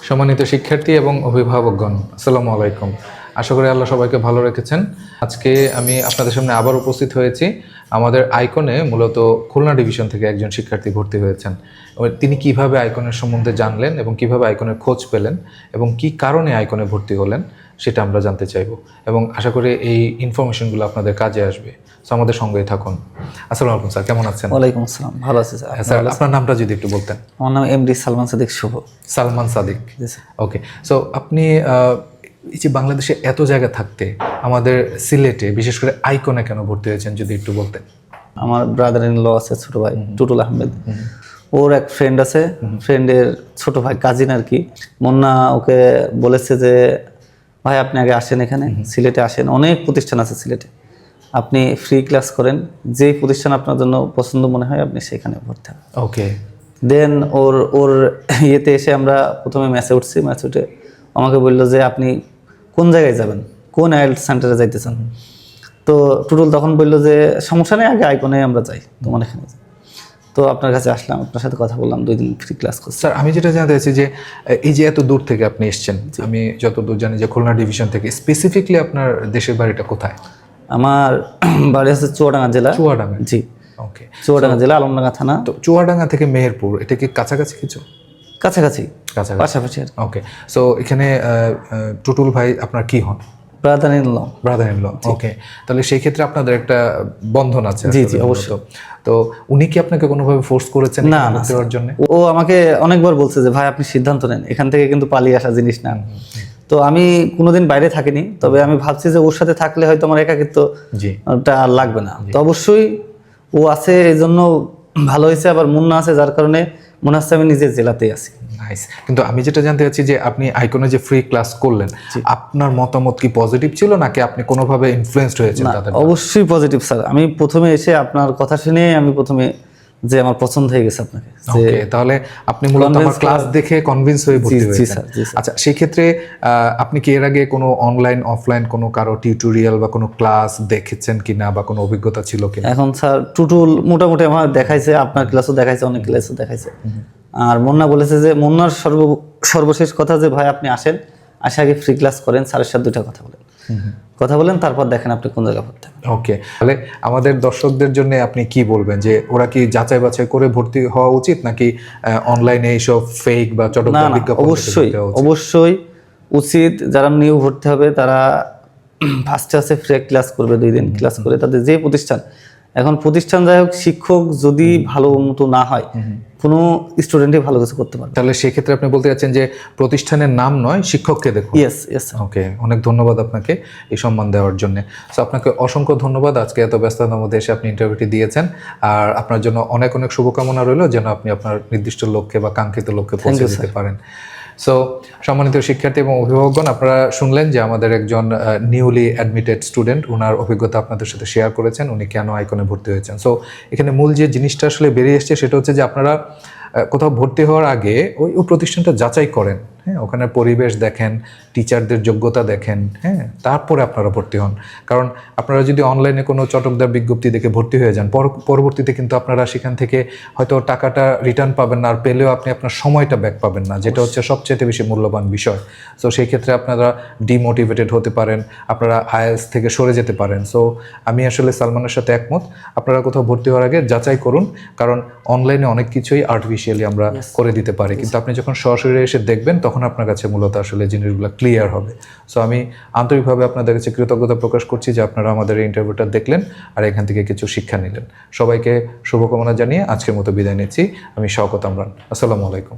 সম্মানিত শিক্ষার্থী এবং অভিভাবকগণ, আসসালামু আলাইকুম। আশা করি আল্লাহ সবাইকে ভালো রেখেছেন। আজকে আমি আপনাদের সামনে আবার উপস্থিত হয়েছি। আমাদের আইকনে মূলত খুলনা ডিভিশন থেকে একজন শিক্ষার্থী ভর্তি হয়েছেন। তিনি কিভাবে আইকনের সম্বন্ধে জানলেন এবং কিভাবে আইকনের খোঁজ পেলেন এবং কি কারণে আইকনে ভর্তি হলেন সেটা আমরা জানতে চাইব এবং আশা করি এই ইনফরমেশনগুলো আপনাদের কাজে আসবে। সো আমাদের সঙ্গেই থাকুন। আসসালামু আলাইকুম স্যার, কেমন আছেন? ওয়ালাইকুম আসসালাম, ভালো আছি স্যার। স্যার, আপনার নামটা যদি একটু বলতেন। আমার নাম এমডি সালমান সাদিক শুভ। সালমান সাদিক, ওকে। সো আপনি এই যে বাংলাদেশে এত জায়গা থাকতে আমাদের সিলেটে বিশেষ করে আইকনে কেন ভর্তি হয়েছেন যদি একটু বলতেন। আমার ব্রাদার ইন ল আছে, ছোট ভাই টুটুল আহমেদ। ওর এক ফ্রেন্ড আছে, ফ্রেন্ডের ছোট ভাই, কাজিন আর কি। মুন্না ওকে বলেছে যে ভাই আপনি আগে আসেন, এখানে সিলেটে আসেন, অনেক প্রতিষ্ঠান আছে সিলেটে, আপনি ফ্রি ক্লাস করেন, যে প্রতিষ্ঠান আপনার জন্য পছন্দ মনে হয় আপনি সেখানে ভর্তি হন। ওকে। দেন ওর ইয়েতে এসে আমরা প্রথমে ম্যাচে উঠছি। ম্যাচ উঠে আমাকে বললো যে আপনি কোন জায়গায় যাবেন, কোন আইএলটিএস সেন্টারে যাইতে চান। তো টুটুল তখন বললো যে সমস্যা নেই, আগে আইকনে আমরা যাই, তোমার এখানে যাই। তো আপনার কাছে আসলাম, আপনার সাথে কথা বললাম, 2 দিন ফ্রি ক্লাস করছি। স্যার, আমি যেটা জানতে চাইছি যে এই যে এত দূর থেকে আপনি এসেছেন, আমি যতদূর জানি যে খুলনা ডিভিশন থেকে, স্পেসিফিকলি আপনার দেশের বাড়িটা কোথায়? আমার বাড়ি আছে চুয়াডাঙ্গা জেলা। চুয়াডাঙ্গা? জি, ওকে। চুয়াডাঙ্গা জেলা, আলমডাঙ্গা থানা। তো চুয়াডাঙ্গা থেকে মেহেরপুর, এটা কি কাছাকাছি কিছু? কাছাকাছি, কাছাকাছি, পাশাপাশি। ওকে। সো এখানে টুটুল ভাই আপনার কি হন? Brother in law. Brother in law, okay. তাহলে সেই ক্ষেত্রে আপনাদের একটা বন্ধন আছে। জি জি, অবশ্যই। তো উনি কি আপনাকে কোনোভাবে ফোর্স করেছেন না ভর্তি হওয়ার জন্য? ও আমাকে অনেকবার বলছে যে ভাই আপনি সিদ্ধান্ত নেন, এখান থেকে কিন্তু পালিয়ে আসা জিনিস না। তো আমি কোনোদিন বাইরে থাকিনি, তবে আমি ভাবছি যে ওর সাথে থাকলে হয়তো আমার একাকিত্বটা আর লাগবে না। তো অবশ্যই ও আছে, এই জন্য ভালো হয়েছে। আবার মুন্না আছে, যার কারণে মনে হচ্ছে আমি নিজের জেলাতেই আছি। নাইস। কিন্তু আমি যেটা জানতে চাচ্ছি যে আপনি আইকনে যে ফ্রি ক্লাস করলেন, আপনার মতামত কি পজিটিভ ছিল নাকি আপনি কোনোভাবে ইনফ্লুয়েন্সড হয়েছেন তাদের? অবশ্যই পজিটিভ স্যার। আমি প্রথমে এসে আপনার কথা শুনে আমি প্রথমে যে আমার পছন্দ হয়ে গেছে আপনাকে। ওকে, তাহলে আপনি মূলত আমার ক্লাস দেখে কনভিন্স হয়ে ভর্তি হয়েছেন। আচ্ছা, সেই ক্ষেত্রে আপনি কি এর আগে কোনো অনলাইন অফলাইন কোনো কারো টিউটোরিয়াল বা কোনো ক্লাস দেখেছেন কিনা বা কোনো অভিজ্ঞতা ছিল কিনা? এখন স্যার টুটুল মোটামুটি আমার দেখাইছে, আপনার ক্লাসও দেখাইছে, অনেক ক্লাসও দেখাইছে। আর মুন্না বলেছে যে, মুন্নার সর্বশেষ কথা যে ভাই আপনি আসেন, আসে আগে ফ্রি ক্লাস করেন, স্যারের সাথে 2টা কথা বলেন, তারপর দেখেন আপনি কোন জায়গা ভর্তি হবেন। ওকে, তাহলে আমাদের দর্শকদের জন্য আপনি কি বলবেন যে ওরা কি যাচাই বাছাই করে ভর্তি হওয়া উচিত নাকি অনলাইনে এইসব ফেক বা চটকদার বিজ্ঞাপন? অবশ্যই উচিত। যারা নিউ ভর্তি হবে তারা ফার্স্টে আছে ফ্রি ক্লাস করবে, 2 দিন ক্লাস করে তাদের যে প্রতিষ্ঠান, এখন প্রতিষ্ঠান যাই হোক, শিক্ষক যদি ভালো মতো না হয় কোনো স্টুডেন্টই ভালো কিছু করতে পারবে। তাহলে সেক্ষেত্রে আপনি বলতে চাচ্ছেন যে প্রতিষ্ঠানের নাম নয়, শিক্ষককে দেখুন। ইয়েস। ওকে, অনেক ধন্যবাদ আপনাকে এই সম্মান দেওয়ার জন্য। সো আপনাকে অসংখ্য ধন্যবাদ, আজকে এত ব্যস্ততার মধ্যে এসে আপনি ইন্টারভিউটি দিয়েছেন। আর আপনার জন্য অনেক অনেক শুভকামনা রইল যেন আপনি আপনার নির্দিষ্ট লক্ষ্যে বা কাঙ্ক্ষিত লক্ষ্যে পৌঁছে দিতে পারেন। সো সম্মানিত শিক্ষার্থী এবং অভিভাবকগণ, আপনারা শুনলেন যে আমাদের একজন নিউলি অ্যাডমিটেড স্টুডেন্ট ওনার অভিজ্ঞতা আপনাদের সাথে শেয়ার করেছেন, উনি কেন আইকনে ভর্তি হয়েছেন। সো এখানে মূল যে জিনিসটা আসলে বেরিয়ে এসছে সেটা হচ্ছে যে আপনারা কোথাও ভর্তি হওয়ার আগে ওই প্রতিষ্ঠানটা যাচাই করেন, হ্যাঁ, ওখানে পরিবেশ দেখেন, টিচারদের যোগ্যতা দেখেন, হ্যাঁ, তারপরে আপনারা ভর্তি হন। কারণ আপনারা যদি অনলাইনে কোনো চটকদার বিজ্ঞপ্তি দেখে ভর্তি হয়ে যান, পরবর্তীতে কিন্তু আপনারা সেখান থেকে হয়তো টাকাটা রিটার্ন পাবেন না, আর পেলেও আপনি আপনার সময়টা ব্যাক পাবেন না, যেটা হচ্ছে সবচেয়ে বেশি মূল্যবান বিষয়। সো সেই ক্ষেত্রে আপনারা ডিমোটিভেটেড হতে পারেন, আপনারা আইএলটিএস থেকে সরে যেতে পারেন। সো আমি আসলে সালমানের সাথে একমত, আপনারা কোথাও ভর্তি হওয়ার আগে যাচাই করুন, কারণ অনলাইনে অনেক কিছুই আর্টিফিশিয়ালি আমরা করে দিতে পারি, কিন্তু আপনি যখন সরাসরি এসে দেখবেন তখন আপনার কাছে মূলত আসলে জিনিসগুলো ক্লিয়ার হবে। সো আমি আন্তরিকভাবে আপনাদের কাছে কৃতজ্ঞতা প্রকাশ করছি যে আপনারা আমাদের এই ইন্টারভিউটা দেখলেন আর এখান থেকে কিছু শিক্ষা নিলেন। সবাইকে শুভকামনা জানিয়ে আজকের মতো বিদায় নিচ্ছি। আমি শওকত আমরান। আসসালামু আলাইকুম।